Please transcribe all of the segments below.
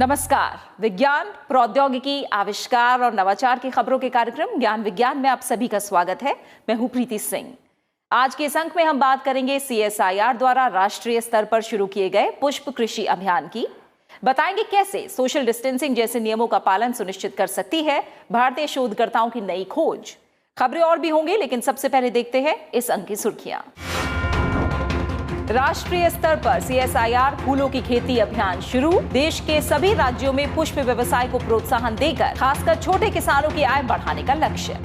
नमस्कार। विज्ञान, प्रौद्योगिकी, आविष्कार और नवाचार की खबरों के कार्यक्रम ज्ञान विज्ञान में आप सभी का स्वागत है। मैं हूं प्रीति सिंह। आज के इस अंक में हम बात करेंगे CSIR द्वारा राष्ट्रीय स्तर पर शुरू किए गए पुष्प कृषि अभियान की। बताएंगे कैसे सोशल डिस्टेंसिंग जैसे नियमों का पालन सुनिश्चित कर सकती है भारतीय शोधकर्ताओं की नई खोज। खबरें और भी होंगी, लेकिन सबसे पहले देखते हैं इस अंक की सुर्खियां। राष्ट्रीय स्तर पर CSIR फूलों की खेती अभियान शुरू। देश के सभी राज्यों में पुष्प व्यवसाय को प्रोत्साहन देकर खासकर छोटे किसानों की आय बढ़ाने का लक्ष्य।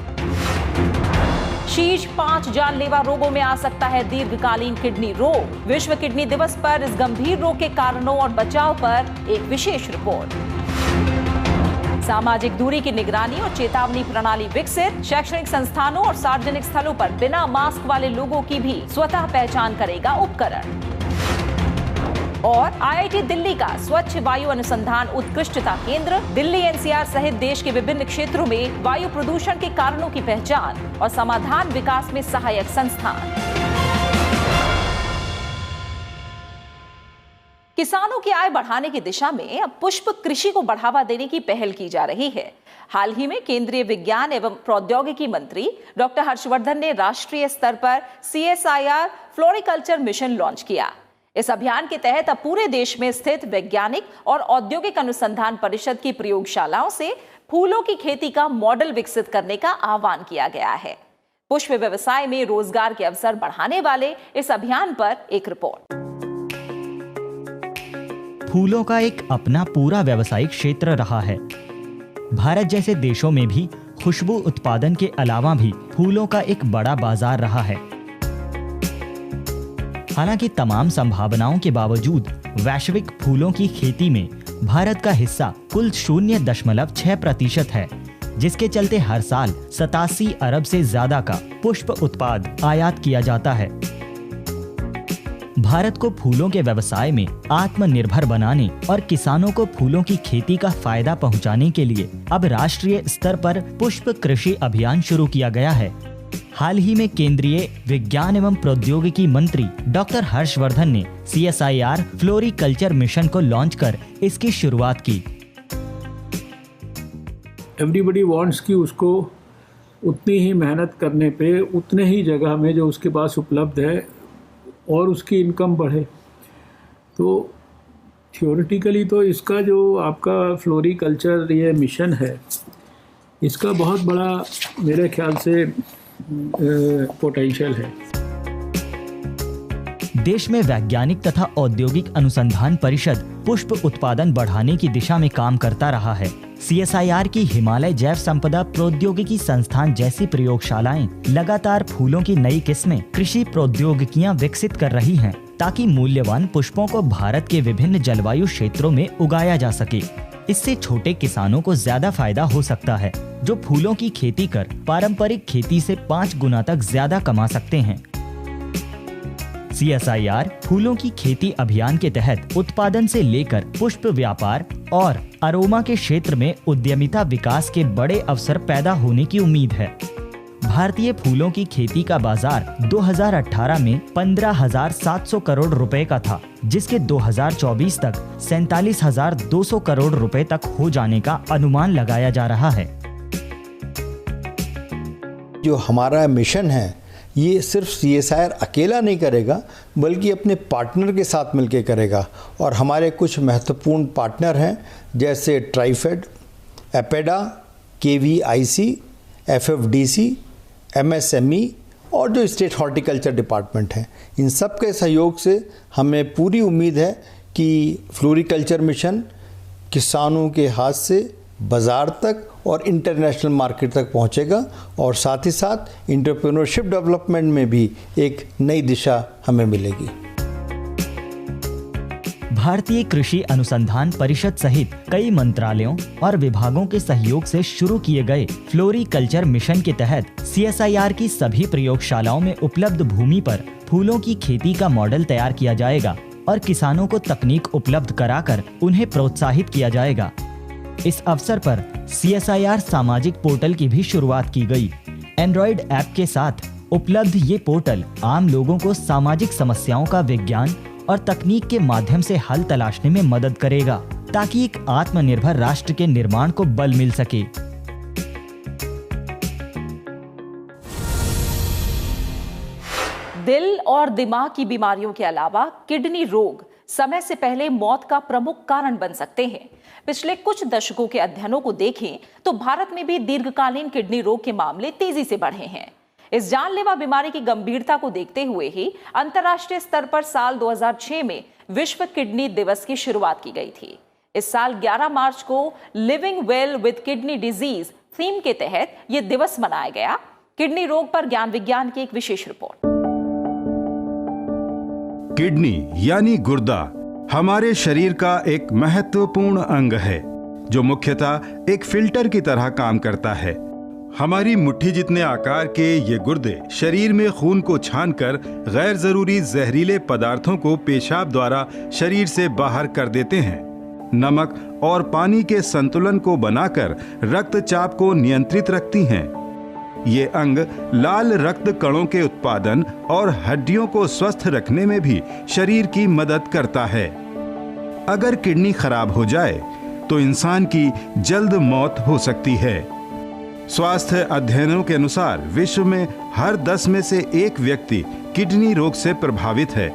शीर्ष 5 जानलेवा रोगों में आ सकता है दीर्घकालीन किडनी रोग। विश्व किडनी दिवस पर इस गंभीर रोग के कारणों और बचाव पर एक विशेष रिपोर्ट। सामाजिक दूरी की निगरानी और चेतावनी प्रणाली विकसित। शैक्षणिक संस्थानों और सार्वजनिक स्थलों पर बिना मास्क वाले लोगों की भी स्वतः पहचान करेगा उपकरण। और IIT दिल्ली का स्वच्छ वायु अनुसंधान उत्कृष्टता केंद्र। दिल्ली NCR सहित देश के विभिन्न क्षेत्रों में वायु प्रदूषण के कारणों की पहचान और समाधान विकास में सहायक संस्थान। किसानों की आय बढ़ाने की दिशा में अब पुष्प कृषि को बढ़ावा देने की पहल की जा रही है। हाल ही में केंद्रीय विज्ञान एवं प्रौद्योगिकी मंत्री डॉक्टर हर्षवर्धन ने राष्ट्रीय स्तर पर CSIR फ्लोरिकल्चर मिशन लॉन्च किया। इस अभियान के तहत अब पूरे देश में स्थित वैज्ञानिक और औद्योगिक अनुसंधान परिषद की प्रयोगशालाओं से फूलों की खेती का मॉडल विकसित करने का आह्वान किया गया है। पुष्प व्यवसाय में रोजगार के अवसर बढ़ाने वाले इस अभियान पर एक रिपोर्ट। फूलों का एक अपना पूरा व्यावसायिक क्षेत्र रहा है। भारत जैसे देशों में भी खुशबू उत्पादन के अलावा भी फूलों का एक बड़ा बाजार रहा है। हालांकि तमाम संभावनाओं के बावजूद वैश्विक फूलों की खेती में भारत का हिस्सा कुल 0.6% है, जिसके चलते हर साल 87 अरब से ज्यादा का पुष्प उत्पाद आयात किया जाता है। भारत को फूलों के व्यवसाय में आत्मनिर्भर बनाने और किसानों को फूलों की खेती का फायदा पहुंचाने के लिए अब राष्ट्रीय स्तर पर पुष्प कृषि अभियान शुरू किया गया है। हाल ही में केंद्रीय विज्ञान एवं प्रौद्योगिकी मंत्री डॉक्टर हर्षवर्धन ने CSIR फ्लोरिकल्चर मिशन को लॉन्च कर इसकी शुरुआत की। एवरीबडी वांट्स कि उसको उतनी ही मेहनत करने पे उतने ही जगह में जो उसके पास उपलब्ध है और उसकी इनकम बढ़े। तो थियोरेटिकली तो इसका जो आपका फ्लोरिकल्चर ये मिशन है, इसका बहुत बड़ा मेरे ख्याल से पोटेंशियल है। देश में वैज्ञानिक तथा औद्योगिक अनुसंधान परिषद पुष्प उत्पादन बढ़ाने की दिशा में काम करता रहा है। CSIR की हिमालय जैव संपदा प्रौद्योगिकी संस्थान जैसी प्रयोगशालाएं लगातार फूलों की नई किस्में कृषि प्रौद्योगिकियां विकसित कर रही हैं, ताकि मूल्यवान पुष्पों को भारत के विभिन्न जलवायु क्षेत्रों में उगाया जा सके। इससे छोटे किसानों को ज्यादा फायदा हो सकता है, जो फूलों की खेती कर पारंपरिक खेती से 5 गुना तक ज्यादा कमा सकते हैं। CSIR फूलों की खेती अभियान के तहत उत्पादन से लेकर पुष्प व्यापार और अरोमा के क्षेत्र में उद्यमिता विकास के बड़े अवसर पैदा होने की उम्मीद है। भारतीय फूलों की खेती का बाजार 2018 में 15,700 करोड़ रुपए का था, जिसके 2024 तक 47,200 करोड़ रुपए तक हो जाने का अनुमान लगाया जा रहा है। जो हमारा मिशन है, ये सिर्फ CSIR अकेला नहीं करेगा, बल्कि अपने पार्टनर के साथ मिलकर करेगा। और हमारे कुछ महत्वपूर्ण पार्टनर हैं, जैसे TRIFED, APEDA, KVIC, FFDC, MSME और जो स्टेट हॉर्टिकल्चर डिपार्टमेंट हैं। इन सब के सहयोग से हमें पूरी उम्मीद है कि फ्लोरिकल्चर मिशन किसानों के हाथ से बाज़ार तक और इंटरनेशनल मार्केट तक पहुंचेगा, और साथ ही साथ एंटरप्रेन्योरशिप डेवलपमेंट में भी एक नई दिशा हमें मिलेगी। भारतीय कृषि अनुसंधान परिषद सहित कई मंत्रालयों और विभागों के सहयोग से शुरू किए गए फ्लोरिकल्चर मिशन के तहत CSIR की सभी प्रयोगशालाओं में उपलब्ध भूमि पर फूलों की खेती का मॉडल तैयार किया जाएगा और किसानों को तकनीक उपलब्ध कराकर उन्हें प्रोत्साहित किया जाएगा। इस अवसर पर CSIR सामाजिक पोर्टल की भी शुरुआत की गई। एंड्रॉइड ऐप के साथ उपलब्ध ये पोर्टल आम लोगों को सामाजिक समस्याओं का विज्ञान और तकनीक के माध्यम से हल तलाशने में मदद करेगा। ताकि एक आत्मनिर्भर राष्ट्र के निर्माण को बल मिल सके। दिल और दिमाग की बीमारियों के अलावा किडनी रोग समय से पहले मौत का प्रमुख कारण बन सकते हैं। पिछले कुछ दशकों के अध्ययनों को देखें तो भारत में भी दीर्घकालीन किडनी रोग के मामले तेजी से बढ़े हैं। इस जानलेवा बीमारी की गंभीरता को देखते हुए ही अंतर्राष्ट्रीय स्तर पर साल 2006 में विश्व किडनी दिवस की शुरुआत की गई थी। इस साल 11 मार्च को living well with kidney disease theme के तहत यह दिवस मनाया गया। किडनी रोग पर ज्ञान विज्ञान की एक विशेष रिपोर्ट। किडनी यानी गुर्दा हमारे शरीर का एक महत्वपूर्ण अंग है जो मुख्यतः एक फिल्टर की तरह काम करता है। हमारी मुट्ठी जितने आकार के ये गुर्दे शरीर में खून को छानकर गैर जरूरी जहरीले पदार्थों को पेशाब द्वारा शरीर से बाहर कर देते हैं। नमक और पानी के संतुलन को बनाकर रक्तचाप को नियंत्रित रखती हैं। ये अंग लाल रक्त कणों के उत्पादन और हड्डियों को स्वस्थ रखने में भी शरीर की मदद करता है। अगर किडनी खराब हो जाए तो इंसान की जल्द मौत हो सकती है। स्वास्थ्य अध्ययनों के अनुसार विश्व में हर 10 में से 1 व्यक्ति किडनी रोग से प्रभावित है।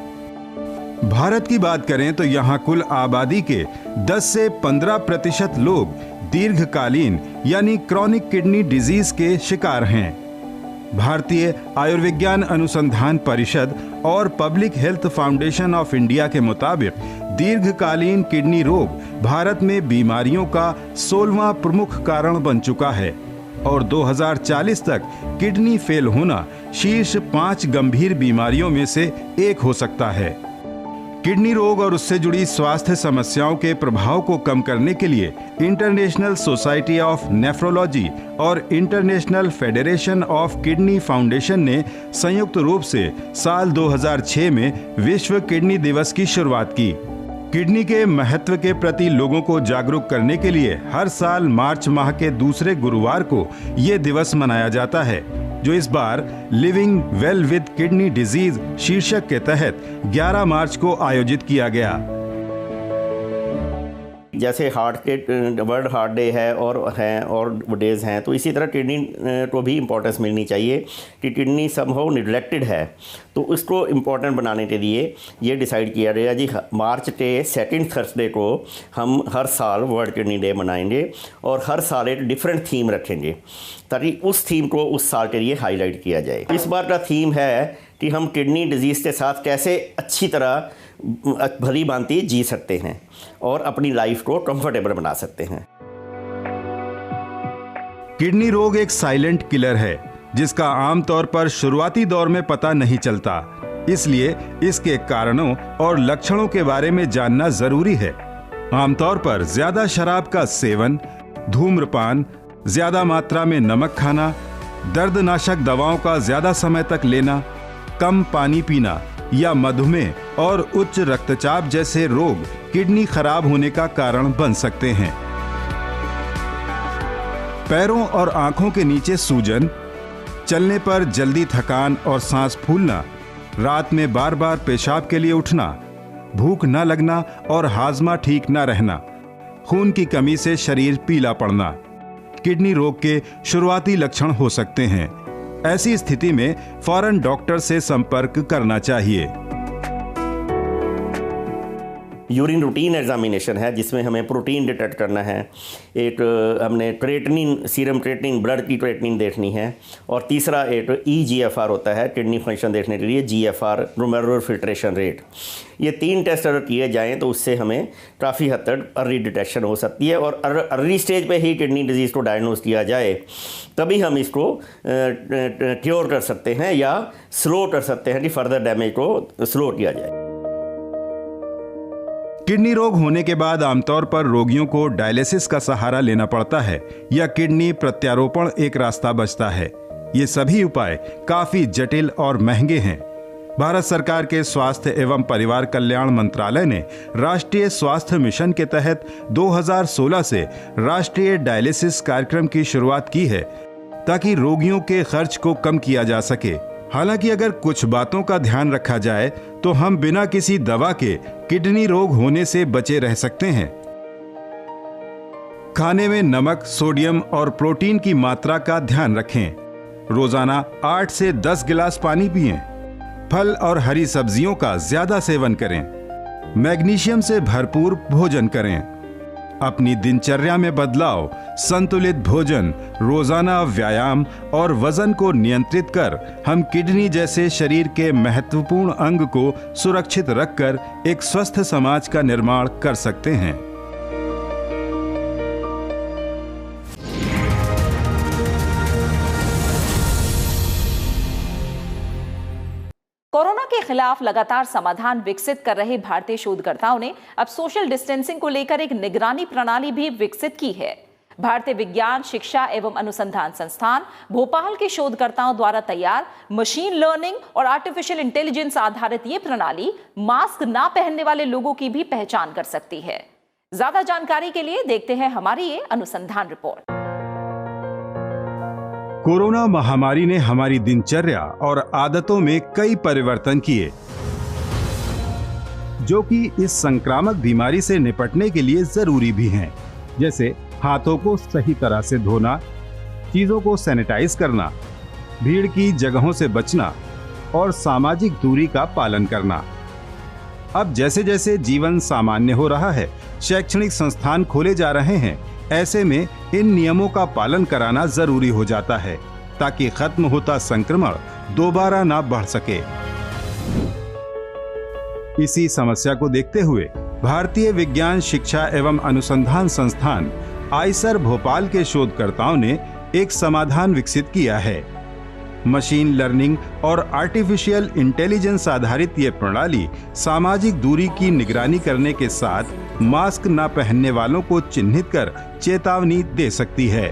भारत की बात करें तो यहाँ कुल आबादी के 10 से 15% लोग दीर्घकालीन यानी क्रॉनिक किडनी डिजीज के शिकार हैं। भारतीय आयुर्विज्ञान अनुसंधान परिषद और public health foundation of India के मुताबिक दीर्घकालीन किडनी रोग भारत में बीमारियों का 16वां प्रमुख कारण बन चुका है और 2040 तक किडनी फेल होना शीर्ष 5 गंभीर बीमारियों में से एक हो सकता है। किडनी रोग और उससे जुड़ी स्वास्थ्य समस्याओं के प्रभाव को कम करने के लिए इंटरनेशनल सोसाइटी ऑफ नेफ्रोलॉजी और international federation of kidney foundation ने संयुक्त रूप से साल 2006 में विश्व किडनी दिवस की शुरुआत की। किडनी के महत्व के प्रति लोगों को जागरूक करने के लिए हर साल मार्च माह के दूसरे गुरुवार को ये दिवस मनाया जाता है, जो इस बार living well with kidney disease शीर्षक के तहत 11 मार्च को आयोजित किया गया। जैसे वर्ल्ड हार्ट डे है और डेज हैं, तो इसी तरह किडनी को भी इम्पोर्टेंस मिलनी चाहिए कि किडनी समहाउ निग्लेक्टेड है, तो उसको इम्पोर्टेंट बनाने के लिए ये डिसाइड किया गया जी मार्च के 2nd थर्सडे को हम हर साल वर्ल्ड किडनी डे मनाएंगे और हर साल एक डिफरेंट थीम रखेंगे ताकि उस थीम को उस साल के लिए हाईलाइट किया जाए। इस बार का थीम है कि हम किडनी डिजीज़ के साथ कैसे अच्छी तरह भली भांति जी सकते हैं और अपनी लाइफ को कंफर्टेबल बना सकते हैं। किडनी रोग एक साइलेंट किलर है जिसका आमतौर पर शुरुआती दौर में पता नहीं चलता, इसलिए इसके कारणों और लक्षणों के बारे में जानना जरूरी है। आमतौर पर ज्यादा शराब का सेवन, धूम्रपान, ज्यादा मात्रा में नमक खाना, दर्दनाशक दवाओं का ज्यादा समय तक लेना, कम पानी पीना या मधुमेह और उच्च रक्तचाप जैसे रोग किडनी खराब होने का कारण बन सकते हैं। पैरों और आंखों के नीचे सूजन, चलने पर जल्दी थकान और सांस फूलना, रात में बार बार पेशाब के लिए उठना, भूख न लगना और हाजमा ठीक न रहना, खून की कमी से शरीर पीला पड़ना किडनी रोग के शुरुआती लक्षण हो सकते हैं। ऐसी स्थिति में फौरन डॉक्टर से संपर्क करना चाहिए। यूरिन रूटीन एग्जामिनेशन है जिसमें हमें प्रोटीन डिटेक्ट करना है, एक हमने क्रिएटिनिन, सीरम क्रिएटिनिन, ब्लड की क्रिएटिनिन देखनी है, और तीसरा एक EGFR होता है किडनी फंक्शन देखने के लिए, GFR ग्लोमेरुलर फिल्ट्रेशन रेट। ये 3 टेस्ट अगर किए जाएं तो उससे हमें काफ़ी हद तक अर्ली डिटेक्शन हो सकती है और अर्ली स्टेज पे ही किडनी डिजीज़ को डायग्नोज किया जाए तभी हम इसको क्योर कर सकते हैं या स्लो कर सकते हैं कि फर्दर डैमेज को स्लो किया जाए। किडनी रोग होने के बाद आमतौर पर रोगियों को डायलिसिस का सहारा लेना पड़ता है या किडनी प्रत्यारोपण एक रास्ता बचता है। ये सभी उपाय काफी जटिल और महंगे हैं। भारत सरकार के स्वास्थ्य एवं परिवार कल्याण मंत्रालय ने राष्ट्रीय स्वास्थ्य मिशन के तहत 2016 से राष्ट्रीय डायलिसिस कार्यक्रम की शुरुआत की है ताकि रोगियों के खर्च को कम किया जा सके। हालांकि अगर कुछ बातों का ध्यान रखा जाए तो हम बिना किसी दवा के किडनी रोग होने से बचे रह सकते हैं। खाने में नमक, सोडियम और प्रोटीन की मात्रा का ध्यान रखें। रोजाना 8 से 10 गिलास पानी पिएं। फल और हरी सब्जियों का ज्यादा सेवन करें। मैग्नीशियम से भरपूर भोजन करें। अपनी दिनचर्या में बदलाव, संतुलित भोजन, रोजाना व्यायाम और वजन को नियंत्रित कर हम किडनी जैसे शरीर के महत्वपूर्ण अंग को सुरक्षित रखकर एक स्वस्थ समाज का निर्माण कर सकते हैं। कोरोना के खिलाफ लगातार समाधान विकसित कर रहे भारतीय शोधकर्ताओं ने अब सोशल डिस्टेंसिंग को लेकर एक निगरानी प्रणाली भी विकसित की है। भारतीय विज्ञान शिक्षा एवं अनुसंधान संस्थान भोपाल के शोधकर्ताओं द्वारा तैयार मशीन लर्निंग और आर्टिफिशियल इंटेलिजेंस आधारित ये प्रणाली मास्क ना पहनने वाले लोगों की भी पहचान कर सकती है। ज्यादा जानकारी के लिए देखते हैं हमारी ये अनुसंधान रिपोर्ट। कोरोना महामारी ने हमारी दिनचर्या और आदतों में कई परिवर्तन किए, जो कि इस संक्रामक बीमारी से निपटने के लिए जरूरी भी हैं, जैसे हाथों को सही तरह से धोना, चीजों को सैनिटाइज करना, भीड़ की जगहों से बचना और सामाजिक दूरी का पालन करना। अब जैसे जैसे जीवन सामान्य हो रहा है, शैक्षणिक संस्थान खोले जा रहे हैं, ऐसे में इन नियमों का पालन कराना जरूरी हो जाता है ताकि खत्म होता संक्रमण दोबारा ना बढ़ सके। इसी समस्या को देखते हुए भारतीय विज्ञान शिक्षा एवं अनुसंधान संस्थान आईसर भोपाल के शोधकर्ताओं ने एक समाधान विकसित किया है। मशीन लर्निंग और आर्टिफिशियल इंटेलिजेंस आधारित ये प्रणाली सामाजिक दूरी की निगरानी करने के साथ मास्क न पहनने वालों को चिन्हित कर चेतावनी दे सकती है।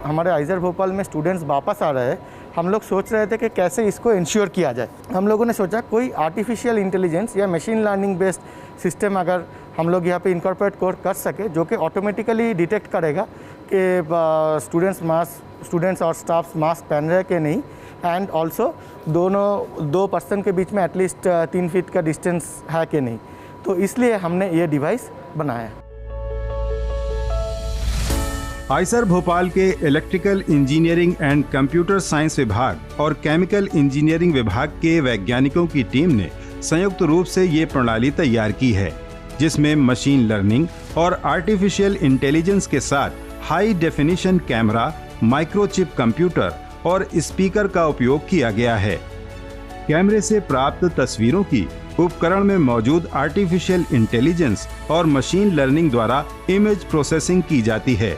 हमारे आईसर भोपाल में स्टूडेंट्स वापस आ रहे हैं। हम लोग सोच रहे थे कि कैसे इसको इंश्योर किया जाए। हम लोगों ने सोचा कोई आर्टिफिशियल इंटेलिजेंस या मशीन लर्निंग बेस्ड सिस्टम अगर हम लोग यहाँ पे इनकॉर्पोरेट कर सके, जो कि ऑटोमेटिकली डिटेक्ट करेगा कि स्टूडेंट्स और स्टाफ मास्क पहन रहे हैं कि नहीं, एंड ऑल्सो दो पर्सन के बीच में एटलीस्ट 3 फीट का डिस्टेंस है कि नहीं। तो इसलिए हमने ये डिवाइस बनाया। आईसर भोपाल के electrical engineering and computer science विभाग और केमिकल इंजीनियरिंग विभाग के वैज्ञानिकों की टीम ने संयुक्त रूप से ये प्रणाली तैयार की है, जिसमें मशीन लर्निंग और आर्टिफिशियल इंटेलिजेंस के साथ high definition camera, microchip computer और स्पीकर का उपयोग किया गया है। कैमरे से प्राप्त तस्वीरों की उपकरण में मौजूद आर्टिफिशियल इंटेलिजेंस और मशीन लर्निंग द्वारा इमेज प्रोसेसिंग की जाती है,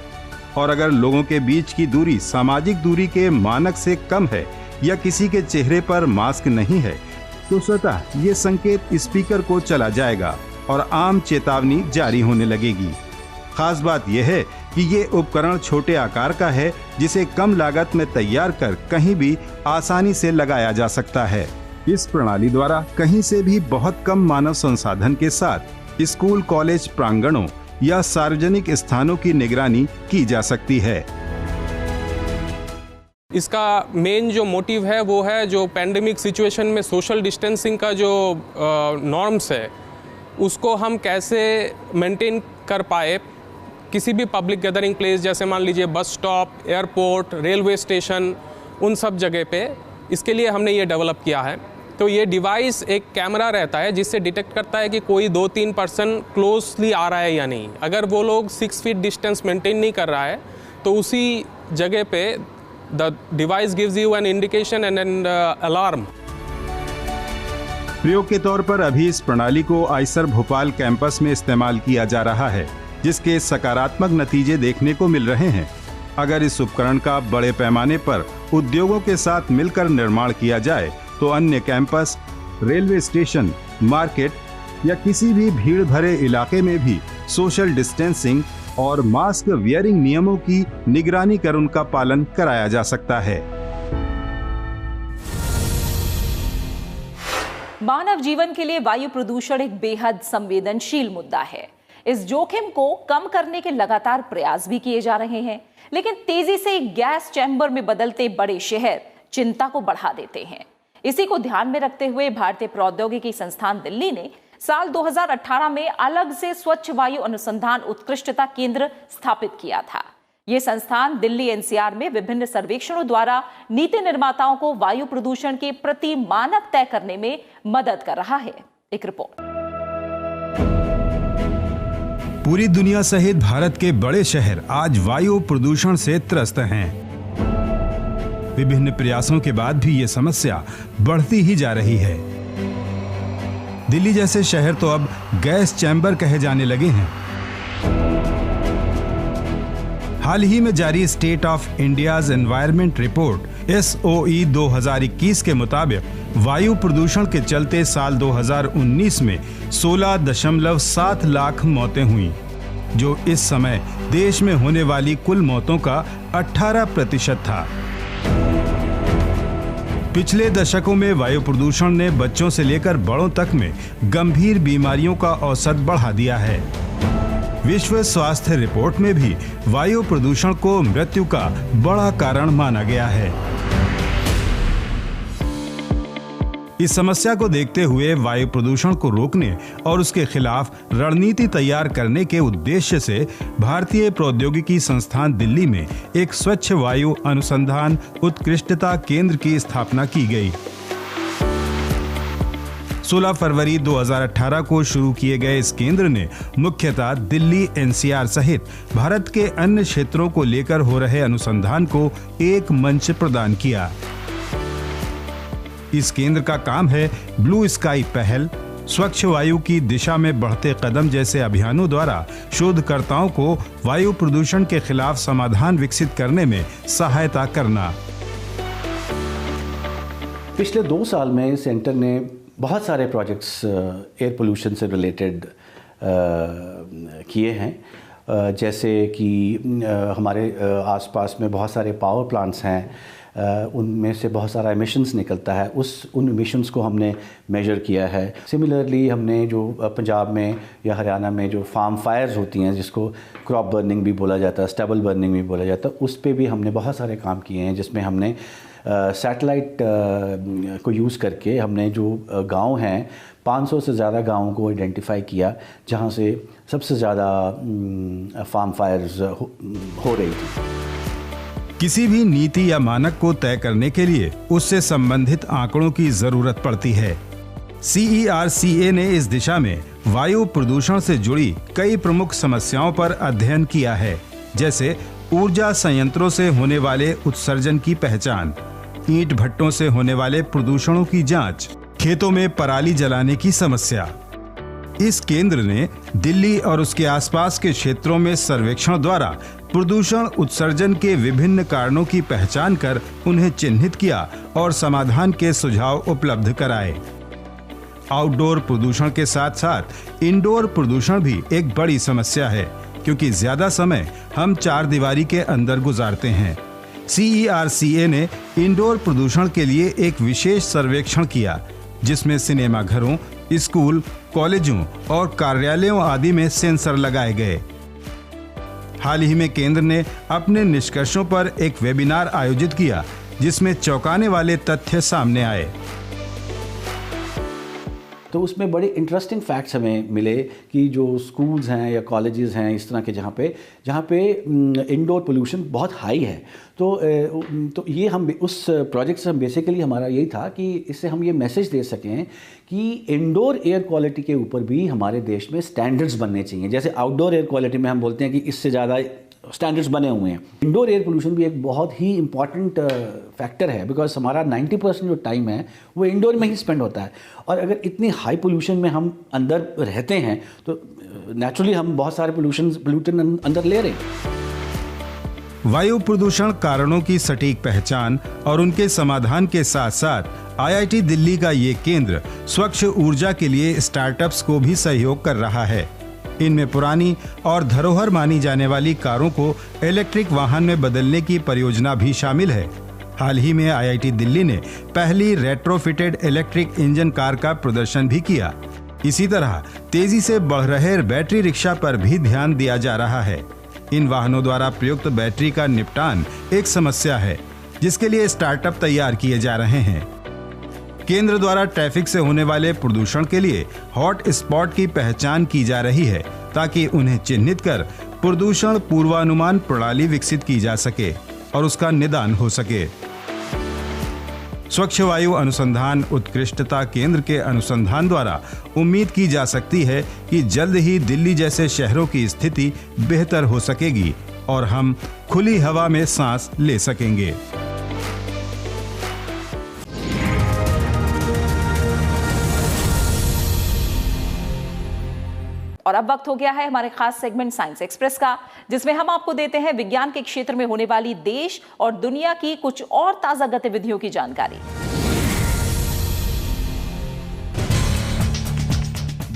और अगर लोगों के बीच की दूरी सामाजिक दूरी के मानक से कम है या किसी के चेहरे पर मास्क नहीं है, तो स्वतः ये संकेत स्पीकर को चला जाएगा और आम चेतावनी जारी होने लगेगी। खास बात यह है कि ये उपकरण छोटे आकार का है, जिसे कम लागत में तैयार कर कहीं भी आसानी से लगाया जा सकता है। इस प्रणाली द्वारा कहीं से भी बहुत कम मानव संसाधन के साथ स्कूल कॉलेज प्रांगणों या सार्वजनिक स्थानों की निगरानी की जा सकती है। इसका मेन जो मोटिव है वो है जो पैंडेमिक सिचुएशन में सोशल डिस्टेंसिंग का जो नॉर्म्स है उसको हम कैसे मेंटेन कर पाए किसी भी पब्लिक गैदरिंग प्लेस, जैसे मान लीजिए bus stop, airport, railway station, उन सब जगह पे। इसके लिए हमने ये डेवलप किया है। तो ये डिवाइस एक कैमरा रहता है जिससे डिटेक्ट करता है कि कोई 2-3 पर्सन क्लोजली आ रहा है या नहीं। अगर वो लोग 6 फीट डिस्टेंस मेंटेन नहीं कर रहा है तो उसी जगह पे the device gives you an indication and an alarm. प्रयोग के तौर पर अभी इस प्रणाली को आईसर भोपाल कैंपस में इस्तेमाल किया जा रहा है, जिसके सकारात्मक नतीजे देखने को मिल रहे हैं। अगर इस उपकरण का बड़े पैमाने पर उद्योगों के साथ मिलकर निर्माण किया जाए तो अन्य कैंपस, रेलवे स्टेशन, मार्केट या किसी भी भीड़ भरे इलाके में भी सोशल डिस्टेंसिंग और मास्क वियरिंग नियमों की निगरानी कर उनका पालन कराया जा सकता है। मानव जीवन के लिए वायु प्रदूषण एक बेहद संवेदनशील मुद्दा है। इस जोखिम को कम करने के लगातार प्रयास भी किए जा रहे हैं, लेकिन तेजी से गैस चैम्बर में बदलते बड़े शहर चिंता को बढ़ा देते हैं। इसी को ध्यान में रखते हुए भारतीय प्रौद्योगिकी संस्थान दिल्ली ने साल 2018 में अलग से स्वच्छ वायु अनुसंधान उत्कृष्टता केंद्र स्थापित किया था। ये संस्थान दिल्ली एनसीआर में विभिन्न सर्वेक्षणों द्वारा नीति निर्माताओं को वायु प्रदूषण के प्रति मानक तय करने में मदद कर रहा है। एक रिपोर्ट। पूरी दुनिया सहित भारत के बड़े शहर आज वायु प्रदूषण से त्रस्त हैं। विभिन्न प्रयासों के बाद भी ये समस्या बढ़ती ही जा रही है। दिल्ली जैसे शहर तो अब गैस चैम्बर कहे जाने लगे हैं। हाल ही में जारी state of India's environment report SOE 2021 के मुताबिक वायु प्रदूषण के चलते साल 2019 में 16.7 लाख मौतें हुई, जो इस समय देश में होने वाली कुल मौतों का 18% था। पिछले दशकों में वायु प्रदूषण ने बच्चों से लेकर बड़ों तक में गंभीर बीमारियों का औसत बढ़ा दिया है। विश्व स्वास्थ्य रिपोर्ट में भी वायु प्रदूषण को मृत्यु का बड़ा कारण माना गया है। इस समस्या को देखते हुए वायु प्रदूषण को रोकने और उसके खिलाफ रणनीति तैयार करने के उद्देश्य से भारतीय प्रौद्योगिकी संस्थान दिल्ली में एक स्वच्छ वायु अनुसंधान उत्कृष्टता केंद्र की स्थापना की गई। 16 फरवरी 2018 को शुरू किए गए इस केंद्र ने मुख्यतः दिल्ली एनसीआर सहित भारत के अन्य क्षेत्रों को लेकर हो रहे अनुसंधान को एक मंच प्रदान किया। इस केंद्र का काम है ब्लू स्काई पहल, स्वच्छ वायु की दिशा में बढ़ते कदम जैसे अभियानों द्वारा शोधकर्ताओं को वायु प्रदूषण के खिलाफ समाधान विकसित करने में सहायता करना। पिछले 2 साल में सेंटर ने बहुत सारे प्रोजेक्ट्स एयर पोल्यूशन से रिलेटेड किए हैं, जैसे कि हमारे आसपास में बहुत सारे पावर प्लांट्स हैं, उनमें से बहुत सारा एमिशंस निकलता है, उन एमिशंस को हमने मेजर किया है। सिमिलरली हमने जो पंजाब में या हरियाणा में जो फार्म फायर्स होती हैं, जिसको क्रॉप बर्निंग भी बोला जाता है, स्टबल बर्निंग भी बोला जाता है, उस पे भी हमने बहुत सारे काम किए हैं, जिसमें हमने सैटेलाइट को यूज़ करके हमने जो गांव हैं 500 से ज़्यादा गांवों को आइडेंटिफाई किया जहां से सबसे ज़्यादा फार्म फायर्स हो रही थी। किसी भी नीति या मानक को तय करने के लिए उससे संबंधित आंकड़ों की जरूरत पड़ती है। CERCA ने इस दिशा में वायु प्रदूषण से जुड़ी कई प्रमुख समस्याओं पर अध्ययन किया है, जैसे ऊर्जा संयंत्रों से होने वाले उत्सर्जन की पहचान, ईंट भट्टों से होने वाले प्रदूषणों की जांच, खेतों में पराली जलाने की समस्या। इस केंद्र ने दिल्ली और उसके आसपास के क्षेत्रों में सर्वेक्षण द्वारा प्रदूषण उत्सर्जन के विभिन्न कारणों की पहचान कर उन्हें चिन्हित किया और समाधान के सुझाव उपलब्ध कराए। आउटडोर प्रदूषण के साथ साथ इंडोर प्रदूषण भी एक बड़ी समस्या है, क्योंकि ज्यादा समय हम चार दीवारी के अंदर गुजारते हैं। CERCA ने इंडोर प्रदूषण के लिए एक विशेष सर्वेक्षण किया, जिसमें सिनेमा घरों, स्कूल, कॉलेजों और कार्यालयों आदि में सेंसर लगाए गए। हाल ही में केंद्र ने अपने निष्कर्षों पर एक वेबिनार आयोजित किया, जिसमें चौंकाने वाले तथ्य सामने आए। तो उसमें बड़े इंटरेस्टिंग फैक्ट्स हमें मिले कि जो स्कूल्स हैं या कॉलेजेस हैं इस तरह के जहाँ पे इंडोर पोल्यूशन बहुत हाई है, तो ये हम उस प्रोजेक्ट से हम बेसिकली हमारा यही था कि इससे हम ये मैसेज दे सकें कि इंडोर एयर क्वालिटी के ऊपर भी हमारे देश में स्टैंडर्ड्स बनने चाहिए। जैसे आउटडोर एयर क्वालिटी में हम बोलते हैं कि इससे ज़्यादा स्टैंडर्ड्स बने हुए हैं, इंडोर एयर पोल्यूशन भी एक बहुत ही इंपॉर्टेंट फैक्टर है, बिकॉज हमारा 90% जो टाइम है वो इंडोर में ही स्पेंड होता है। और अगर इतनी हाई पोल्यूशन में हम अंदर रहते हैं तो नेचुरली हम बहुत सारे पोल्यूटन अंदर ले रहे हैं। वायु प्रदूषण कारणों की सटीक पहचान और उनके समाधान के साथ साथ IIT दिल्ली का ये केंद्र स्वच्छ ऊर्जा के लिए स्टार्टअप्स को भी सहयोग कर रहा है। इनमें पुरानी और धरोहर मानी जाने वाली कारों को इलेक्ट्रिक वाहन में बदलने की परियोजना भी शामिल है। हाल ही में IIT दिल्ली ने पहली रेट्रोफिटेड इलेक्ट्रिक इंजन कार का प्रदर्शन भी किया। इसी तरह तेजी से बढ़ रहे बैटरी रिक्शा पर भी ध्यान दिया जा रहा है। इन वाहनों द्वारा प्रयुक्त बैटरी का निपटान एक समस्या है, जिसके लिए स्टार्टअप तैयार किए जा रहे हैं। केंद्र द्वारा ट्रैफिक से होने वाले प्रदूषण के लिए हॉट स्पॉट की पहचान की जा रही है ताकि उन्हें चिन्हित कर प्रदूषण पूर्वानुमान प्रणाली विकसित की जा सके और उसका निदान हो सके। स्वच्छ वायु अनुसंधान उत्कृष्टता केंद्र के अनुसंधान द्वारा उम्मीद की जा सकती है कि जल्द ही दिल्ली जैसे शहरों की स्थिति बेहतर हो सकेगी और हम खुली हवा में सांस ले सकेंगे। और अब वक्त हो गया है हमारे खास सेगमेंट साइंस एक्सप्रेस का, जिसमें हम आपको देते हैं विज्ञान के क्षेत्र में होने वाली देश और दुनिया की कुछ और ताजा गतिविधियों की जानकारी।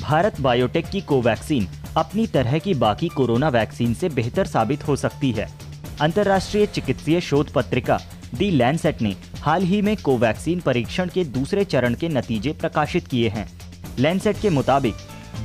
भारत बायोटेक की कोवैक्सीन अपनी तरह की बाकी कोरोना वैक्सीन से बेहतर साबित हो सकती है। अंतर्राष्ट्रीय चिकित्सीय शोध पत्रिका दी लैंसेट ने हाल ही में कोवैक्सीन परीक्षण के दूसरे चरण के नतीजे प्रकाशित किए हैं। लैंसेट के मुताबिक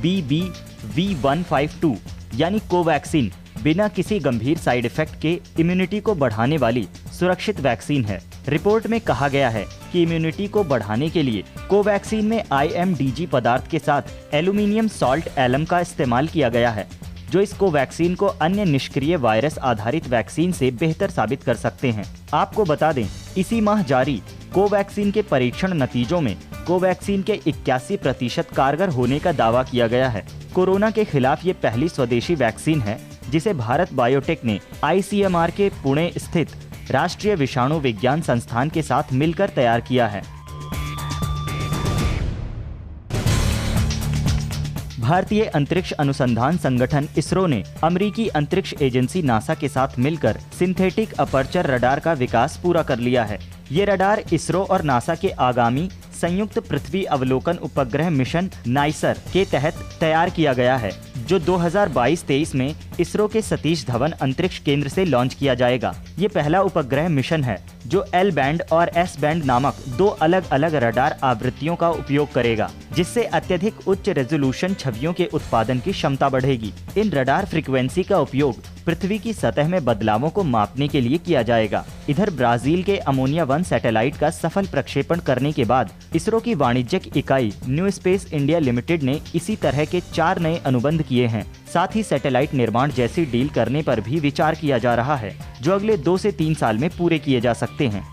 BBV152 यानी कोवैक्सीन बिना किसी गंभीर साइड इफेक्ट के इम्यूनिटी को बढ़ाने वाली सुरक्षित वैक्सीन है। रिपोर्ट में कहा गया है कि इम्यूनिटी को बढ़ाने के लिए कोवैक्सीन में IMDG पदार्थ के साथ एल्यूमिनियम सॉल्ट एलम का इस्तेमाल किया गया है, जो इस कोवैक्सीन को अन्य निष्क्रिय वायरस आधारित वैक्सीन से बेहतर साबित कर सकते हैं। आपको बता दें, इसी माह जारी कोवैक्सीन के परीक्षण नतीजों में कोवैक्सीन के 81% कारगर होने का दावा किया गया है। कोरोना के खिलाफ ये पहली स्वदेशी वैक्सीन है जिसे भारत बायोटेक ने ICMR के पुणे स्थित राष्ट्रीय विषाणु विज्ञान संस्थान के साथ मिलकर तैयार किया है। भारतीय अंतरिक्ष अनुसंधान संगठन इसरो ने अमेरिकी अंतरिक्ष एजेंसी नासा के साथ मिलकर सिंथेटिक अपर्चर रडार का विकास पूरा कर लिया है। ये रडार इसरो और नासा के आगामी संयुक्त पृथ्वी अवलोकन उपग्रह मिशन नाइसर के तहत तैयार किया गया है, जो 2022-23 में इसरो के सतीश धवन अंतरिक्ष केंद्र से लॉन्च किया जाएगा। ये पहला उपग्रह मिशन है जो L बैंड और S बैंड नामक दो अलग अलग रडार आवृत्तियों का उपयोग करेगा, जिससे अत्यधिक उच्च रेजोल्यूशन छवियों के उत्पादन की क्षमता बढ़ेगी। इन रडार फ्रीक्वेंसी का उपयोग पृथ्वी की सतह में बदलावों को मापने के लिए किया जाएगा। इधर ब्राजील के अमोनिया 1 सैटेलाइट का सफल प्रक्षेपण करने के बाद इसरो की वाणिज्यिक इकाई न्यू स्पेस इंडिया लिमिटेड ने इसी तरह के 4 नए अनुबंध किए हैं। साथ ही सैटेलाइट निर्माण जैसी डील करने पर भी विचार किया जा रहा है, जो अगले 2 से 3 साल में पूरे किए जा सकते हैं।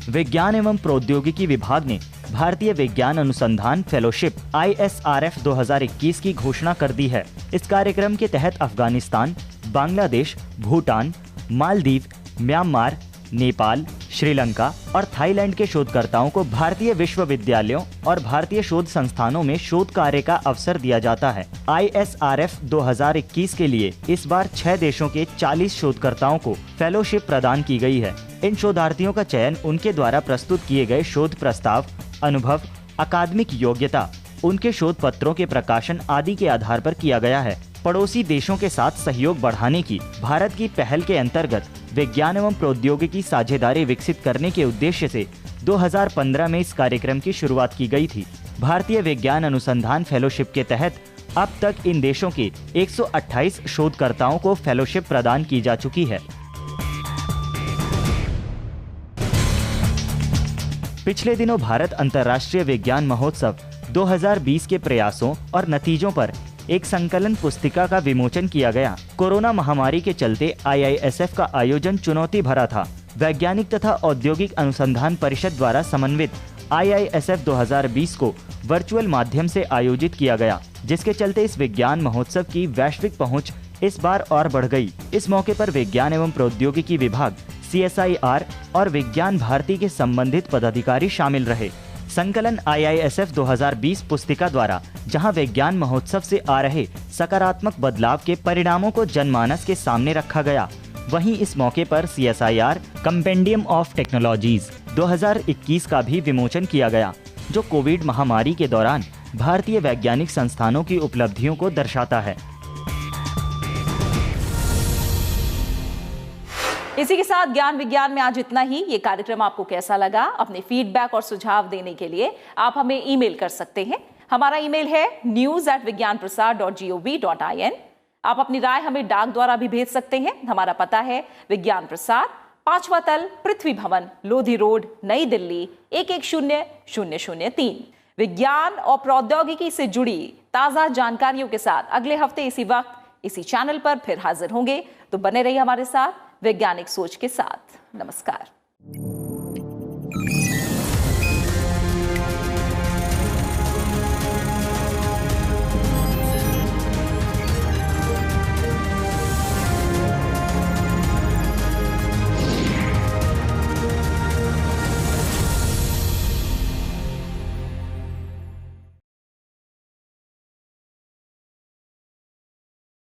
विज्ञान एवं प्रौद्योगिकी विभाग ने भारतीय विज्ञान अनुसंधान फेलोशिप ISRF 2021 की घोषणा कर दी है। इस कार्यक्रम के तहत अफगानिस्तान, बांग्लादेश, भूटान, मालदीव, म्यांमार, नेपाल, श्रीलंका और थाईलैंड के शोधकर्ताओं को भारतीय विश्वविद्यालयों और भारतीय शोध संस्थानों में शोध कार्य का अवसर दिया जाता है। ISRF 2021 के लिए इस बार 6 देशों के 40 शोधकर्ताओं को फेलोशिप प्रदान की गई है। इन शोधार्थियों का चयन उनके द्वारा प्रस्तुत किए गए शोध प्रस्ताव, अनुभव, अकादमिक योग्यता, उनके शोध पत्रों के प्रकाशन आदि के आधार पर किया गया है। पड़ोसी देशों के साथ सहयोग बढ़ाने की भारत की पहल के अंतर्गत विज्ञान एवं प्रौद्योगिकी साझेदारी विकसित करने के उद्देश्य से 2015 में इस कार्यक्रम की शुरुआत की गई थी। भारतीय विज्ञान अनुसंधान फेलोशिप के तहत अब तक इन देशों के 128 शोधकर्ताओं को फेलोशिप प्रदान की जा चुकी है। पिछले दिनों भारत अंतर्राष्ट्रीय विज्ञान महोत्सव 2020 के प्रयासों और नतीजों पर एक संकलन पुस्तिका का विमोचन किया गया। कोरोना महामारी के चलते IISF का आयोजन चुनौती भरा था। वैज्ञानिक तथा औद्योगिक अनुसंधान परिषद द्वारा समन्वित IISF 2020 को वर्चुअल माध्यम से आयोजित किया गया, जिसके चलते इस विज्ञान महोत्सव की वैश्विक पहुंच इस बार और बढ़ गई। इस मौके पर विज्ञान एवं प्रौद्योगिकी विभाग, CSIR और विज्ञान भारती के संबंधित पदाधिकारी शामिल रहे। संकलन IISF 2020 पुस्तिका द्वारा जहां विज्ञान महोत्सव से आ रहे सकारात्मक बदलाव के परिणामों को जनमानस के सामने रखा गया, वहीं इस मौके पर CSIR कंपेंडियम ऑफ टेक्नोलॉजीज 2021 का भी विमोचन किया गया, जो कोविड महामारी के दौरान भारतीय वैज्ञानिक संस्थानों की उपलब्धियों को दर्शाता है। इसी के साथ ज्ञान विज्ञान में आज इतना ही। ये कार्यक्रम आपको कैसा लगा? अपने फीडबैक और सुझाव देने के लिए आप हमें ईमेल कर सकते हैं। हमारा ईमेल है news@vigyanprasar.gov.in। आप अपनी राय हमें डाक द्वारा भी भेज सकते हैं। हमारा पता है विज्ञान प्रसार, 5वां तल, पृथ्वी भवन, लोधी रोड, नई दिल्ली 110003। विज्ञान और प्रौद्योगिकी से जुड़ी ताजा जानकारियों के साथ अगले हफ्ते इसी वक्त इसी चैनल पर फिर हाजिर होंगे। तो बने रहिए हमारे साथ वैज्ञानिक सोच के साथ। नमस्कार।